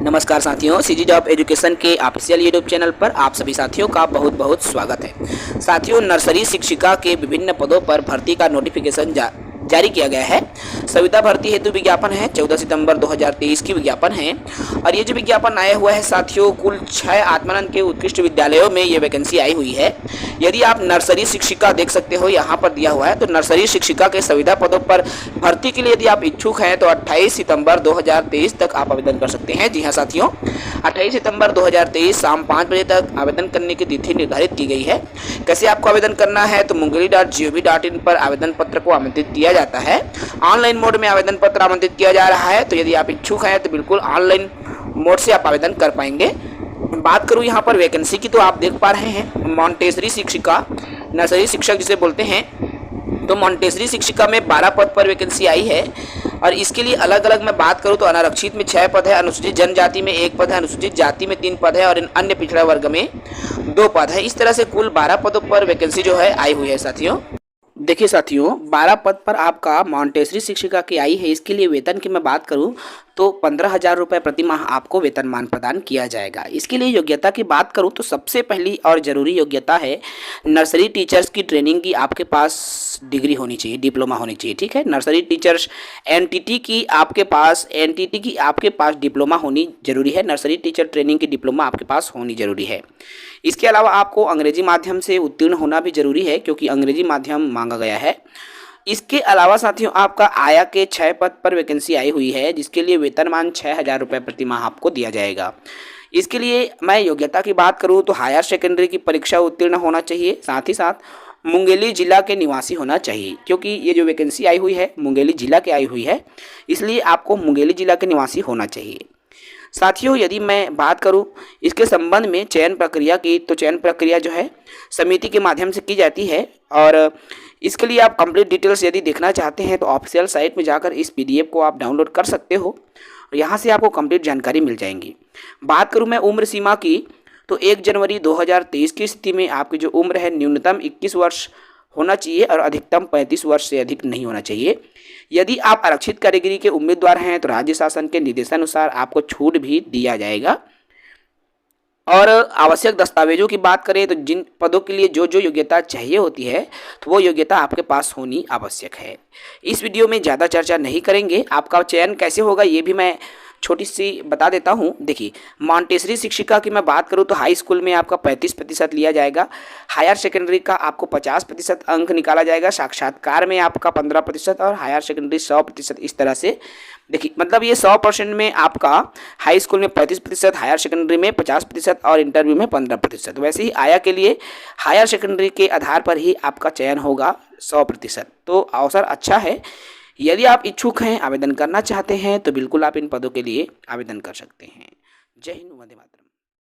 नमस्कार साथियों, CG job education के ऑफिशियल यूट्यूब चैनल पर आप सभी साथियों का बहुत बहुत स्वागत है। साथियों, नर्सरी शिक्षिका के विभिन्न पदों पर भर्ती का नोटिफिकेशन जारी किया गया है। संविदा भर्ती हेतु विज्ञापन है, 14 सितंबर 2023 की विज्ञापन है। और ये जो विज्ञापन आया हुआ है साथियों, कुल 6 आत्मानंद के उत्कृष्ट विद्यालयों में ये वैकेंसी आई हुई है। यदि आप नर्सरी शिक्षिका देख सकते हो, यहाँ पर दिया हुआ है, तो नर्सरी शिक्षिका के संविदा पदों पर भर्ती के लिए यदि आप इच्छुक हैं तो 28 सितंबर 2023 तक आप आवेदन कर सकते हैं। जी हाँ साथियों, 28 सितंबर 2023 शाम 5 बजे तक आवेदन करने की तिथि निर्धारित की गई है। कैसे आपको आवेदन करना है, तो mungeli.gov.in पर आवेदन पत्र को आमंत्रित किया जाता है। ऑनलाइन मोड में आवेदन पत्र आमंत्रित किया जा रहा है, तो यदि आप इच्छुक हैं तो बिल्कुल ऑनलाइन मोड से आप आवेदन कर पाएंगे। बात करूं यहाँ पर वैकेंसी की, तो आप देख पा रहे हैं मॉन्टेसरी शिक्षिका, नर्सरी शिक्षक जिसे बोलते हैं, तो मॉन्टेसरी शिक्षिका में 12 पद पर वैकेंसी आई है। और इसके लिए अलग अलग मैं बात करूं तो अनारक्षित में 6 पद है, अनुसूचित जनजाति में 1 पद है, अनुसूचित जाति में 3 पद है और अन्य पिछड़ा वर्ग में 2 पद है। इस तरह से कुल 12 पदों पर वैकेंसी जो है आई हुई है साथियों। देखिए साथियों, 12 पद पर आपका मॉन्टेसरी शिक्षिका की आई है। इसके लिए वेतन की मैं बात करूं तो 15,000 रुपये प्रति माह आपको वेतनमान प्रदान किया जाएगा। इसके लिए योग्यता की बात करूं तो सबसे पहली और ज़रूरी योग्यता है नर्सरी टीचर्स की ट्रेनिंग की आपके पास डिग्री होनी चाहिए, डिप्लोमा होनी चाहिए। ठीक है, नर्सरी टीचर्स एनटीटी की आपके पास डिप्लोमा होनी जरूरी है। नर्सरी टीचर ट्रेनिंग की डिप्लोमा आपके पास होनी जरूरी है। इसके अलावा आपको अंग्रेजी माध्यम से उत्तीर्ण होना भी जरूरी है, क्योंकि अंग्रेजी माध्यम मांगा गया है। इसके अलावा साथियों, आपका आया के 6 पद पर वैकेंसी आई हुई है, जिसके लिए वेतनमान 6,000 रुपये प्रति माह आपको दिया जाएगा। इसके लिए मैं योग्यता की बात करूं तो हायर सेकेंडरी की परीक्षा उत्तीर्ण होना चाहिए, साथ ही साथ मुंगेली जिला के निवासी होना चाहिए, क्योंकि ये जो वैकेंसी आई हुई है मुंगेली जिला के आई हुई है, इसलिए आपको मुंगेली जिला के निवासी होना चाहिए। साथियों, यदि मैं बात करूं इसके संबंध में चयन प्रक्रिया की, तो चयन प्रक्रिया जो है समिति के माध्यम से की जाती है। और इसके लिए आप कंप्लीट डिटेल्स यदि देखना चाहते हैं तो ऑफिशियल साइट में जाकर इस पीडीएफ को आप डाउनलोड कर सकते हो और यहाँ से आपको कंप्लीट जानकारी मिल जाएंगी। बात करूँ मैं उम्र सीमा की, तो 1 जनवरी 2023 की स्थिति में आपकी जो उम्र है न्यूनतम 21 वर्ष होना चाहिए और अधिकतम 35 वर्ष से अधिक नहीं होना चाहिए। यदि आप आरक्षित कैटेगरी के उम्मीदवार हैं तो राज्य शासन के निर्देशानुसार आपको छूट भी दिया जाएगा। और आवश्यक दस्तावेजों की बात करें तो जिन पदों के लिए जो जो योग्यता चाहिए होती है तो वो योग्यता आपके पास होनी आवश्यक है। इस वीडियो में ज़्यादा चर्चा नहीं करेंगे। आपका चयन कैसे होगा ये भी मैं छोटी सी बता देता हूँ। देखिए, मॉन्टेसरी शिक्षिका की मैं बात करूँ तो हाई स्कूल में आपका 35% लिया जाएगा, हायर सेकेंडरी का आपको 50% अंक निकाला जाएगा, साक्षात्कार में आपका 15% और हायर सेकेंडरी 100%। इस तरह से देखिए, मतलब ये 100% में आपका हाई स्कूल में 35%, हायर सेकेंडरी में 50% और इंटरव्यू में 15%। वैसे ही आया के लिए हायर सेकेंडरी के आधार पर ही आपका चयन होगा 100%। तो अवसर अच्छा है। यदि आप इच्छुक हैं, आवेदन करना चाहते हैं, तो बिल्कुल आप इन पदों के लिए आवेदन कर सकते हैं। जय हिंद, वंदे मातरम।